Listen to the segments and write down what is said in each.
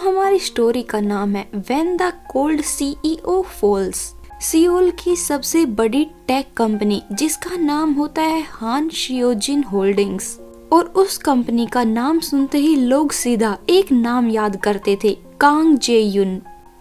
हमारी स्टोरी का नाम है when the cold CEO falls. Seoul की सबसे बड़ी टेक कंपनी जिसका नाम होता है हान शियोजिन होल्डिंग्स, और उस कंपनी का नाम सुनते ही लोग सीधा एक नाम याद करते थे, Kang Jae Yun.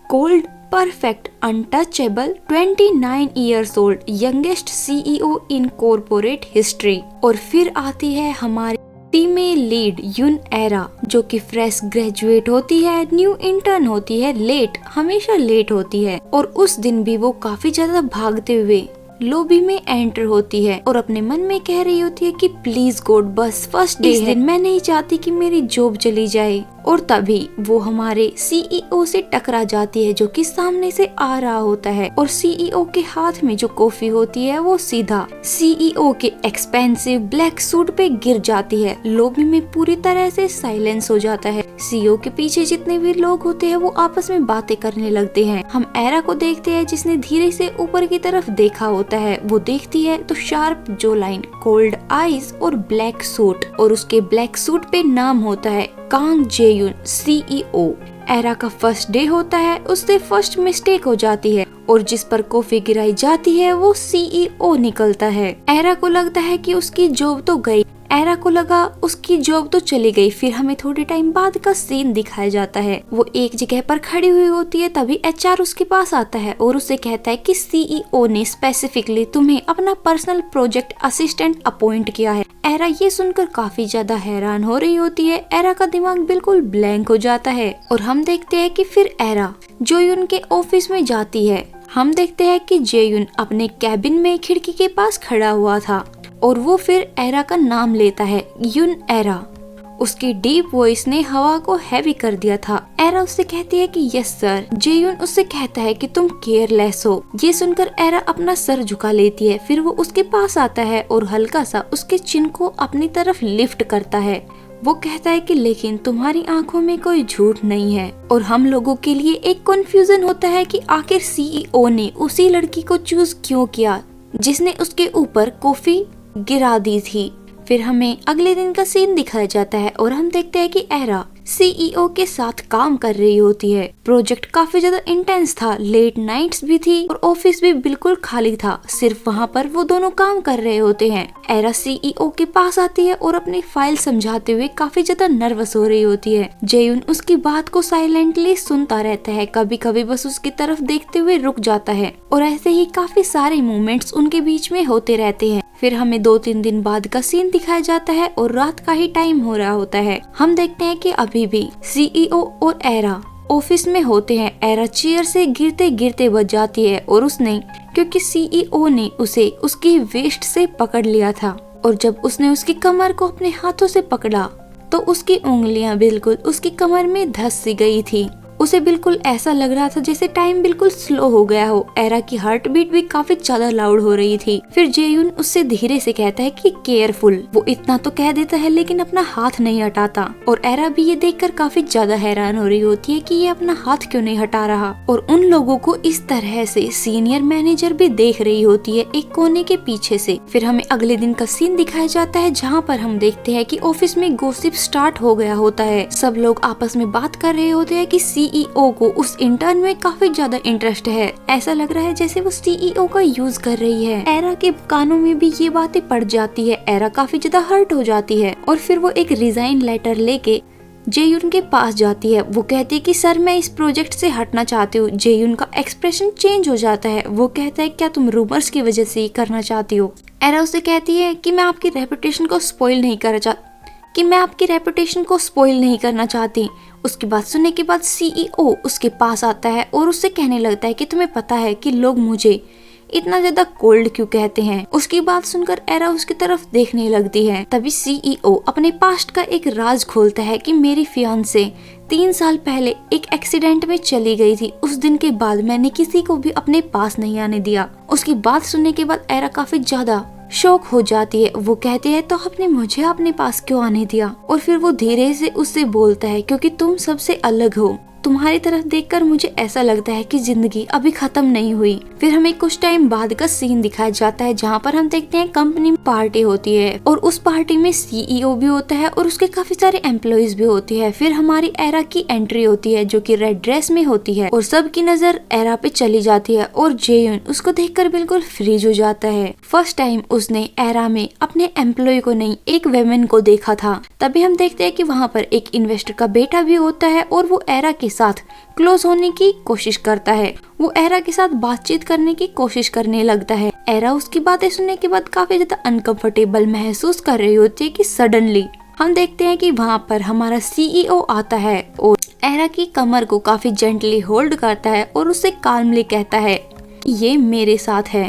Cold, perfect, untouchable, 29 years old, youngest CEO in corporate history. और फिर आती है हमारी फीमेल लीड युन एरा, जो कि फ्रेश ग्रेजुएट होती है, न्यू इंटर्न होती है, लेट, हमेशा लेट होती है। और उस दिन भी वो काफी ज्यादा भागते हुए लॉबी में एंटर होती है और अपने मन में कह रही होती है कि प्लीज गॉड, बस फर्स्ट डे है, मैं नहीं चाहती कि मेरी जॉब चली जाए। और तभी वो हमारे सीईओ से टकरा जाती है, जो कि सामने से आ रहा होता है, और सीईओ के हाथ में जो कॉफी होती है वो सीधा सीईओ के एक्सपेंसिव ब्लैक सूट पे गिर जाती है। लॉबी में पूरी तरह से साइलेंस हो जाता है। सीईओ के पीछे जितने भी लोग होते हैं वो आपस में बातें करने लगते हैं। हम एरा को देखते हैं जिसने धीरे से ऊपर की तरफ देखा होता है। वो देखती है तो शार्प जो लाइन, कोल्ड आईज और ब्लैक सूट, और उसके ब्लैक सूट पे नाम होता है कांग जे युन सीईओ। एरा का फर्स्ट डे होता है, उससे फर्स्ट मिस्टेक हो जाती है और जिस पर कॉफी गिराई जाती है वो सीईओ निकलता है। एरा को लगता है कि उसकी जॉब तो गई, एरा को लगा उसकी जॉब तो चली गई। फिर हमें थोड़ी टाइम बाद का सीन दिखाया जाता है। वो एक जगह पर खड़ी हुई होती है, तभी एचआर उसके पास आता है और उसे कहता है कि सीईओ ने स्पेसिफिकली तुम्हें अपना पर्सनल प्रोजेक्ट असिस्टेंट अपॉइंट किया है। एरा ये सुनकर काफी ज्यादा हैरान हो रही होती है। एरा का दिमाग बिल्कुल ब्लैंक हो जाता है और हम देखते हैं कि फिर एरा जोयुन के ऑफिस में जाती है। हम देखते हैं कि जेयुन अपने कैबिन में खिड़की के पास खड़ा हुआ था और वो फिर एरा का नाम लेता है, युन एरा। उसकी डीप वॉइस ने हवा को हैवी कर दिया था। एरा उससे कहती है कि यस सर। जेयुन उससे कहता है कि तुम केयरलेस हो। ये सुनकर एरा अपना सर झुका लेती है। फिर वो उसके पास आता है और हल्का सा उसके चिन को अपनी तरफ लिफ्ट करता है। वो कहता है कि लेकिन तुम्हारी आंखों में कोई झूठ नहीं है। और हम लोगों के लिए एक कंफ्यूजन होता है कि आखिर सीईओ ने उसी लड़की को चूज क्यों किया जिसने उसके ऊपर कॉफी गिरा दी थी। फिर हमें अगले दिन का सीन दिखाया जाता है और हम देखते हैं कि एरा सीईओ के साथ काम कर रही होती है। प्रोजेक्ट काफी ज्यादा इंटेंस था, लेट नाइट्स भी थी और ऑफिस भी बिल्कुल खाली था। सिर्फ वहाँ पर वो दोनों काम कर रहे होते हैं। एरा सीईओ के पास आती है और अपनी फाइल समझाते हुए काफी ज्यादा नर्वस हो रही होती है। जेयुन उसकी बात को साइलेंटली सुनता रहता है, कभी कभी बस उसकी तरफ देखते हुए रुक जाता है। और ऐसे ही काफी सारे मूवमेंट्स उनके बीच में होते रहते हैं। फिर हमें 2-3 दिन बाद का सीन दिखाया जाता है और रात का ही टाइम हो रहा होता है। हम देखते हैं कि अभी भी सीईओ और एरा ऑफिस में होते हैं। एरा चेयर से गिरते गिरते बच जाती है और उसने, क्योंकि सीईओ ने उसे उसकी वेस्ट से पकड़ लिया था, और जब उसने उसकी कमर को अपने हाथों से पकड़ा तो उसकी उंगलियां बिल्कुल उसकी कमर में धंस सी गई थी। उसे बिल्कुल ऐसा लग रहा था जैसे टाइम बिल्कुल स्लो हो गया हो। एरा की हार्ट बीट भी काफी ज्यादा लाउड हो रही थी। फिर जेयुन उससे धीरे से कहता है कि केयरफुल। वो इतना तो कह देता है लेकिन अपना हाथ नहीं हटाता, और एरा भी ये देखकर काफी ज्यादा हैरान हो रही होती है कि ये अपना हाथ क्यों नहीं हटा रहा। और उन लोगों को इस तरह से सीनियर मैनेजर भी देख रही होती है एक कोने के पीछे से। फिर हमें अगले दिन का सीन दिखाया जाता है जहाँ पर हम देखते हैं कि ऑफिस में गॉसिप स्टार्ट हो गया होता है। सब लोग आपस में बात कर रहे होते हैं कि सीईओ को उस इंटर्न में काफी ज्यादा इंटरेस्ट है। ऐसा लग रहा है जैसे वो सीईओ का यूज कर रही है। एरा के कानों में भी ये बातें पड़ जाती है। एरा काफी ज्यादा हर्ट हो जाती है और फिर वो एक रिजाइन लेटर लेके जेयुन के पास जाती है। वो कहती है कि सर मैं इस प्रोजेक्ट से हटना चाहती हूँ। जेयुन का एक्सप्रेशन चेंज हो जाता है। वो कहता है क्या तुम रूमर्स की वजह से ही करना चाहती हो? एरा उसे कहती है कि मैं आपकी रेपुटेशन को स्पॉइल नहीं करना चाहती। उसकी बात सुनने के बाद सीईओ उसके पास आता है और उससे कहने लगता है कि तुम्हें पता है कि लोग मुझे इतना ज्यादा कोल्ड क्यों कहते हैं। उसकी बात सुनकर एरा उसकी तरफ देखने लगती है। तभी सीईओ अपने पास्ट का एक राज खोलता है कि मेरी फियांसे 3 साल पहले एक एक्सीडेंट में चली गई थी। उस दिन के बाद मैंने किसी को भी अपने पास नहीं आने दिया। उसकी बात सुनने के बाद एरा काफी ज्यादा शौक हो जाती है। वो कहती है तो आपने मुझे अपने पास क्यों आने दिया? और फिर वो धीरे से उससे बोलता है क्योंकि तुम सबसे अलग हो। तुम्हारी तरफ देखकर मुझे ऐसा लगता है कि जिंदगी अभी खत्म नहीं हुई। फिर हमें कुछ टाइम बाद का सीन दिखाया जाता है जहाँ पर हम देखते हैं कंपनी में पार्टी होती है और उस पार्टी में सीईओ भी होता है और उसके काफी सारे एम्प्लॉइज भी होती है। फिर हमारी एरा की एंट्री होती है जो कि रेड ड्रेस में होती है और सबकी नजर एरा पे चली जाती है और जेयुन उसको देखकर बिल्कुल फ्रीज हो जाता है। फर्स्ट टाइम उसने एरा में अपने एम्प्लॉय को नहीं, एक वेमेन को देखा था। तभी हम देखते हैं कि वहाँ पर एक इन्वेस्टर का बेटा भी होता है और वो एरा के साथ क्लोज होने की कोशिश करता है। वो एरा के साथ बातचीत करने की कोशिश करने लगता है। एरा उसकी बातें सुनने के बाद काफी ज्यादा अनकंफर्टेबल महसूस कर रही होती है कि सडनली हम देखते हैं कि वहाँ पर हमारा सीईओ आता है और एरा की कमर को काफी जेंटली होल्ड करता है और उससे काल्मली कहता है कि ये मेरे साथ है।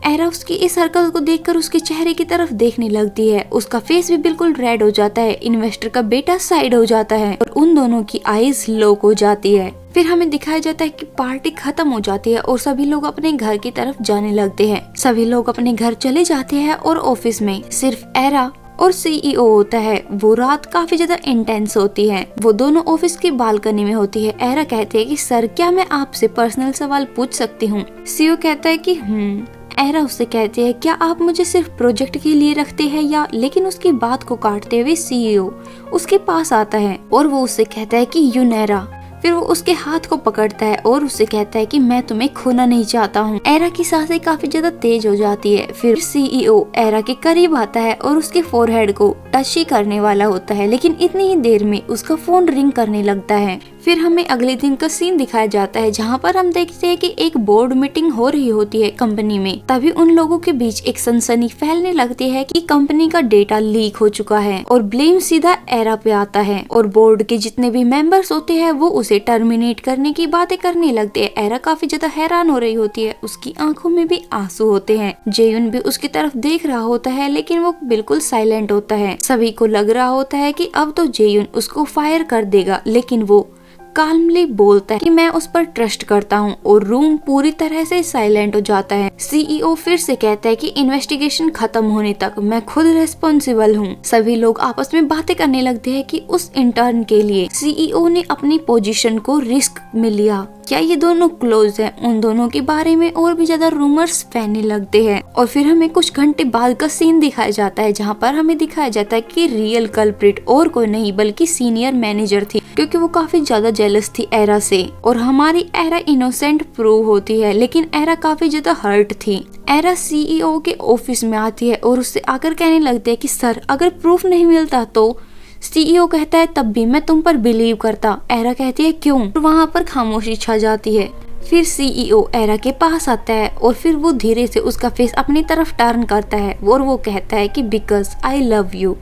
एरा उसकी इस हरकत को देखकर उसके चेहरे की तरफ देखने लगती है। उसका फेस भी बिल्कुल रेड हो जाता है। इन्वेस्टर का बेटा साइड हो जाता है और उन दोनों की आईज लॉक हो जाती है। फिर हमें दिखाया जाता है कि पार्टी खत्म हो जाती है और सभी लोग अपने घर की तरफ जाने लगते हैं। सभी लोग अपने घर चले जाते हैं और ऑफिस में सिर्फ एरा और सीईओ होता है। वो रात काफी ज्यादा इंटेंस होती है। वो दोनों ऑफिस की बालकनी में होती है। एरा कहती है कि सर, क्या मैं आपसे पर्सनल सवाल पूछ सकती हूँ? सीईओ कहता है कि एरा उससे कहती है क्या आप मुझे सिर्फ प्रोजेक्ट के लिए रखते हैं या? लेकिन उसकी बात को काटते हुए सीईओ उसके पास आता है और वो उससे कहता है कि यून एरा। फिर वो उसके हाथ को पकड़ता है और उससे कहता है कि मैं तुम्हें खोना नहीं चाहता हूँ। एरा की सांसें काफी ज्यादा तेज हो जाती है। फिर सीईओ एरा के करीब आता है और उसके फोरहेड को टच ही करने वाला होता है, लेकिन इतनी ही देर में उसका फोन रिंग करने लगता है। फिर हमें अगले दिन का सीन दिखाया जाता है जहाँ पर हम देखते हैं कि एक बोर्ड मीटिंग हो रही होती है कंपनी में। तभी उन लोगों के बीच एक सनसनी फैलने लगती है कि कंपनी का डेटा लीक हो चुका है और ब्लेम सीधा एरा पे आता है और बोर्ड के जितने भी मेंबर्स होते हैं वो उसे टर्मिनेट करने की बातें करने लगते हैं। एरा काफी ज्यादा हैरान हो रही होती है। उसकी आंखों में भी आंसू होते हैं। जेयुन भी उसकी तरफ देख रहा होता है लेकिन वो बिल्कुल साइलेंट होता है। सभी को लग रहा होता है कि अब तो जेयुन उसको फायर कर देगा, लेकिन वो काल्मली बोलता है कि मैं उस पर ट्रस्ट करता हूँ और रूम पूरी तरह से साइलेंट हो जाता है। सीईओ फिर से कहता है कि इन्वेस्टिगेशन खत्म होने तक मैं खुद रिस्पॉन्सिबल हूँ। सभी लोग आपस में बातें करने लगते हैं कि उस इंटर्न के लिए सीईओ ने अपनी पोजीशन को रिस्क में लिया। क्या ये दोनों क्लोज हैं? उन दोनों के बारे में और भी ज्यादा रूमर्स फैलने लगते हैं। और फिर हमें कुछ घंटे बाद का सीन दिखाया जाता है जहाँ पर हमें दिखाया जाता है कि रियल कल्प्रिट और कोई नहीं बल्कि सीनियर मैनेजर थी, क्योंकि वो काफी ज्यादा जेलस थी एरा से और हमारी एरा इनोसेंट प्रूव होती है, लेकिन एरा काफी ज्यादा हर्ट थी। एरा सीईओ के ऑफिस में आती है और उससे आकर कहने लगती है कि सर, अगर प्रूफ नहीं मिलता तो? सीईओ कहता है तब भी मैं तुम पर बिलीव करता। एरा कहती है क्यों? वहाँ पर खामोशी छा जाती है। फिर सीईओ एरा के पास आता है और फिर वो धीरे से उसका फेस अपनी तरफ टर्न करता है और वो कहता है कि बिकॉज आई लव यू।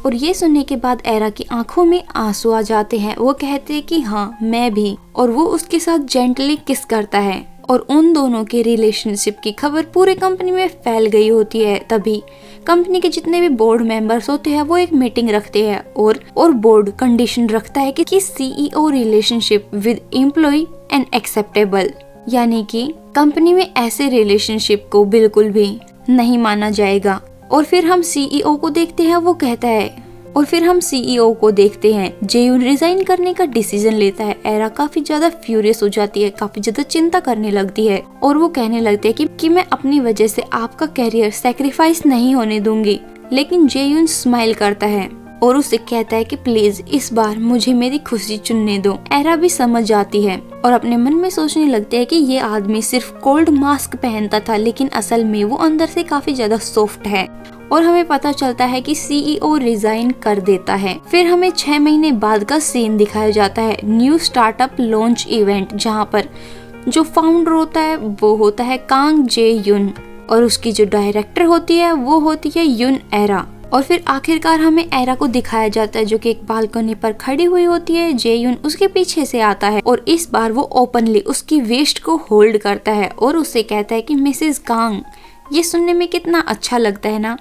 और ये सुनने के बाद एरा की आंखों में आंसू आ जाते हैं। वो कहते हैं कि हाँ, मैं भी। और वो उसके साथ जेंटली किस करता है और उन दोनों के रिलेशनशिप की खबर पूरे कंपनी में फैल गई होती है। तभी कंपनी के जितने भी बोर्ड मेंबर्स होते हैं वो एक मीटिंग रखते हैं और बोर्ड कंडीशन रखता है कि CEO relationship with employ and acceptable, यानी कि कंपनी में ऐसे रिलेशनशिप को बिल्कुल भी नहीं माना जाएगा। और फिर हम सीईओ को देखते हैं, वो कहता है और फिर हम सीईओ को देखते हैं जेयुन रिजाइन करने का डिसीजन लेता है। एरा काफी ज्यादा फ्यूरियस हो जाती है, काफी ज्यादा चिंता करने लगती है और वो कहने लगते हैं कि मैं अपनी वजह से आपका कैरियर सैक्रिफाइस नहीं होने दूंगी। लेकिन जेयुन स्माइल करता है और उससे कहता है कि प्लीज इस बार मुझे मेरी खुशी चुनने दो। एरा भी समझ जाती है और अपने मन में सोचने लगते हैं कि ये आदमी सिर्फ कोल्ड मास्क पहनता था, लेकिन असल में वो अंदर से काफी ज्यादा सॉफ्ट है। और हमें पता चलता है कि सीईओ रिजाइन कर देता है। फिर हमें 6 महीने बाद का सीन दिखाया जाता है, न्यू स्टार्टअप लॉन्च इवेंट, जहाँ पर जो फाउंडर होता है वो होता है कांग जे युन और उसकी जो डायरेक्टर होती है वो होती है युन एरा। और फिर आखिरकार हमें एरा को दिखाया जाता है जो कि एक बालकनी पर खड़ी हुई होती है। जेयुन उसके पीछे से आता है और इस बार वो ओपनली उसकी वेस्ट को होल्ड करता है और उससे कहता है कि मिसेस कांग। ये सुनने में कितना अच्छा लगता है ना।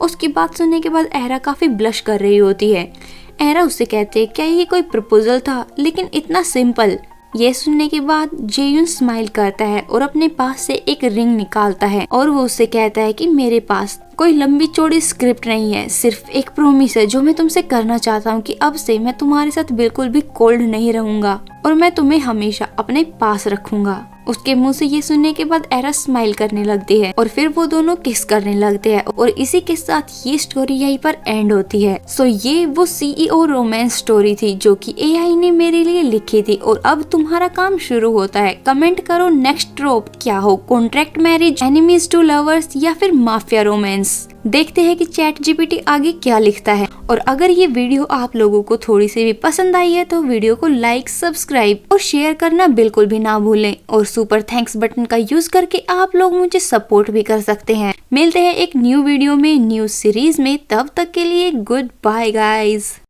उसकी बात सुनने के बाद एरा काफी ब्लश कर रही होती है। एरा उससे कहते है क्या ये कोई प्रपोजल था, लेकिन इतना सिंपल। ये सुनने के बाद जेयुन स्माइल करता है और अपने पास से एक रिंग निकालता है और वो उससे कहता है कि मेरे पास कोई लंबी चौड़ी स्क्रिप्ट नहीं है, सिर्फ एक प्रॉमिस है जो मैं तुमसे करना चाहता हूँ कि अब से मैं तुम्हारे साथ बिल्कुल भी कोल्ड नहीं रहूंगा और मैं तुम्हें हमेशा अपने पास रखूंगा। उसके मुंह से ये सुनने के बाद एरा स्माइल करने लगती है और फिर वो दोनों किस करने लगते हैं और इसी के साथ ये स्टोरी यहीं पर एंड होती है। सो ये वो सीईओ रोमांस स्टोरी थी जो कि एआई ने मेरे लिए लिखी थी और अब तुम्हारा काम शुरू होता है। कमेंट करो नेक्स्ट ट्रोप क्या हो, contract marriage, enemies to lovers या फिर माफिया रोमांस। देखते हैं कि चैट जीपीटी आगे क्या लिखता है। और अगर ये वीडियो आप लोगों को थोड़ी सी भी पसंद आई है तो वीडियो को लाइक, सब्सक्राइब और शेयर करना बिल्कुल भी ना भूलें। और सुपर थैंक्स बटन का यूज करके आप लोग मुझे सपोर्ट भी कर सकते हैं। मिलते हैं एक न्यू वीडियो में, न्यू सीरीज में। तब तक के लिए गुड बाय गाइज।